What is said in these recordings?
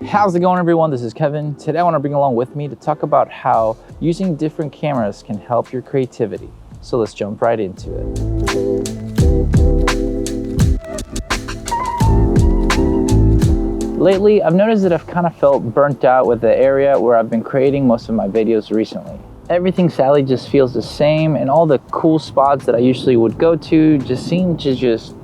How's it going, everyone? This is Kevin. Today I want to bring along with me to talk about how using different cameras can help your creativity. So let's jump right into it. Lately, I've noticed that I've kind of felt burnt out with the area where I've been creating most of my videos recently. Everything sadly just feels the same, and all the cool spots that I usually would go to just seem to just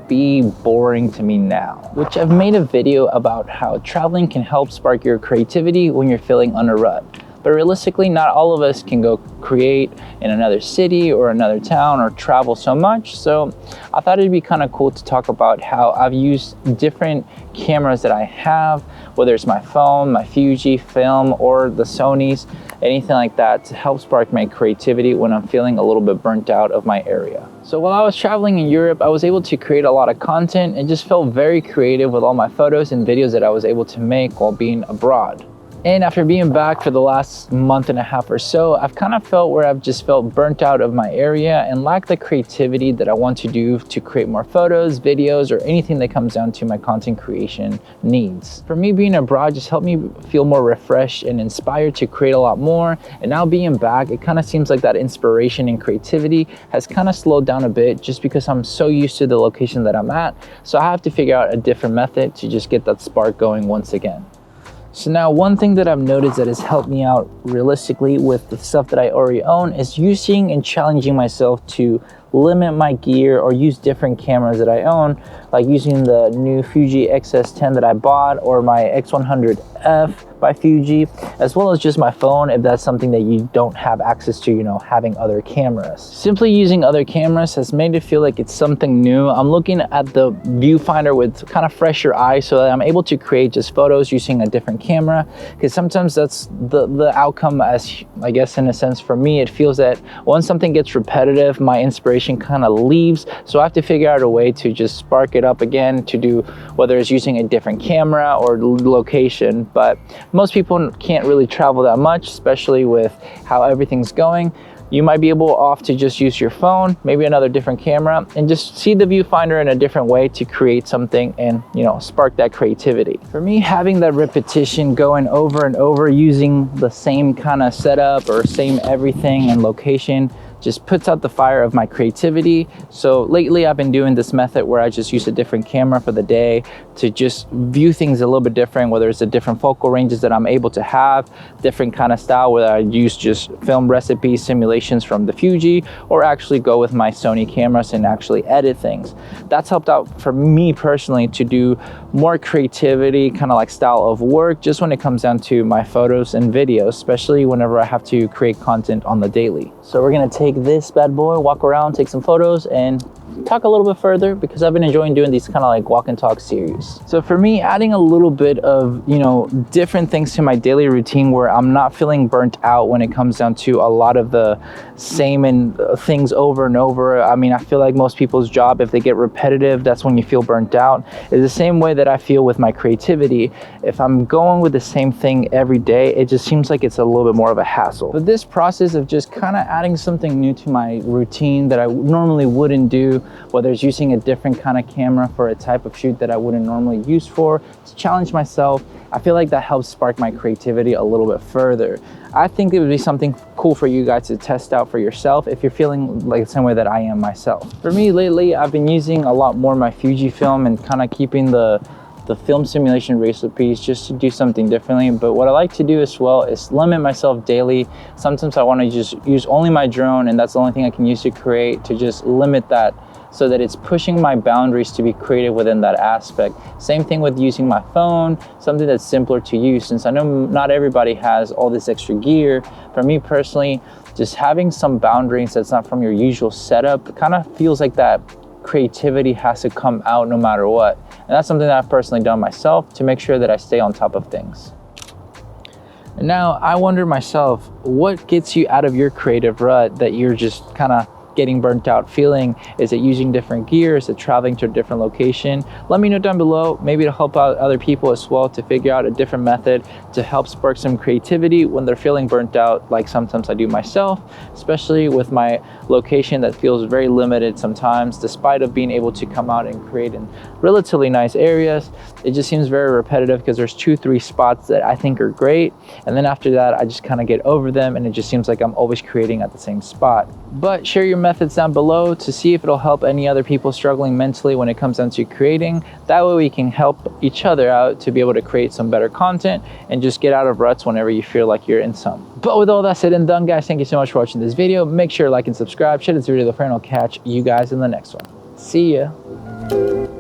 be boring to me now. Which I've made a video about how traveling can help spark your creativity when you're feeling on a rut. But realistically, not all of us can go create in another city or another town or travel so much. So I thought it'd be kind of cool to talk about how I've used different cameras that I have, whether it's my phone, my Fuji film, or the Sony's, anything like that, to help spark my creativity when I'm feeling a little bit burnt out of my area. So while I was traveling in Europe, I was able to create a lot of content and just felt very creative with all my photos and videos that I was able to make while being abroad. And after being back for the last month and a half or so, I've kind of felt where I've just felt burnt out of my area and lack the creativity that I want to do to create more photos, videos, or anything that comes down to my content creation needs. For me, being abroad just helped me feel more refreshed and inspired to create a lot more. And now being back, it kind of seems like that inspiration and creativity has kind of slowed down a bit just because I'm so used to the location that I'm at. So I have to figure out a different method to just get that spark going once again. So now one thing that I've noticed that has helped me out realistically with the stuff that I already own is using and challenging myself to limit my gear or use different cameras that I own, like using the new Fuji XS10 that I bought or my X100F by Fuji, as well as just my phone if that's something that you don't have access to, having other cameras. Simply using other cameras has made it feel like it's something new. I'm looking at the viewfinder with kind of fresher eyes so that I'm able to create just photos using a different camera, because sometimes that's the outcome, as I guess in a sense for me, it feels that once something gets repetitive, my inspiration kind of leaves. So I have to figure out a way to just spark it up again, to do whether it's using a different camera or location. But most people can't really travel that much, especially with how everything's going. You might be able off to just use your phone, maybe another different camera, and just see the viewfinder in a different way to create something and spark that creativity. For me, having that repetition going over and over using the same kind of setup or same everything and location just puts out the fire of my creativity. So lately I've been doing this method where I just use a different camera for the day to just view things a little bit different, whether it's the different focal ranges that I'm able to have, different kind of style, whether I use just film recipes, simulations from the Fuji, or actually go with my Sony cameras and actually edit things. That's helped out for me personally to do more creativity, kind of like style of work, just when it comes down to my photos and videos, especially whenever I have to create content on the daily. So we're gonna take this bad boy, walk around, take some photos, and talk a little bit further because I've been enjoying doing these kind of like walk and talk series. So for me, adding a little bit of, different things to my daily routine where I'm not feeling burnt out when it comes down to a lot of the same things over and over. I mean, I feel like most people's job, if they get repetitive, that's when you feel burnt out. It's the same way that I feel with my creativity. If I'm going with the same thing every day, it just seems like it's a little bit more of a hassle. But this process of just kind of adding something new to my routine that I normally wouldn't do, whether it's using a different kind of camera for a type of shoot that I wouldn't normally use for, to challenge myself, I feel like that helps spark my creativity a little bit further. I think it would be something cool for you guys to test out for yourself if you're feeling like the same way that I am myself. For me lately, I've been using a lot more my Fuji film and kind of keeping the film simulation recipes just to do something differently. But what I like to do as well is limit myself daily. Sometimes I want to just use only my drone, and that's the only thing I can use to create, to just limit that so that it's pushing my boundaries to be creative within that aspect. Same thing with using my phone, something that's simpler to use, since I know not everybody has all this extra gear. For me personally, just having some boundaries that's not from your usual setup kind of feels like that creativity has to come out no matter what. And that's something that I've personally done myself to make sure that I stay on top of things. And now I wonder myself, what gets you out of your creative rut that you're just kind of getting burnt out feeling? Is it using different gear? Is it traveling to a different location? Let me know down below, maybe to help out other people as well, to figure out a different method to help spark some creativity when they're feeling burnt out, like sometimes I do myself, especially with my location that feels very limited sometimes, despite of being able to come out and create in relatively nice areas. It just seems very repetitive because there's 2-3 spots that I think are great, and then after that I just kind of get over them, and it just seems like I'm always creating at the same spot. But share your methods down below to see if it'll help any other people struggling mentally when it comes down to creating. That way we can help each other out to be able to create some better content and just get out of ruts whenever you feel like you're in some. But with all that said and done, guys, thank you so much for watching this video. Make sure to like and subscribe, share this video with a friend. I'll catch you guys in the next one. See ya.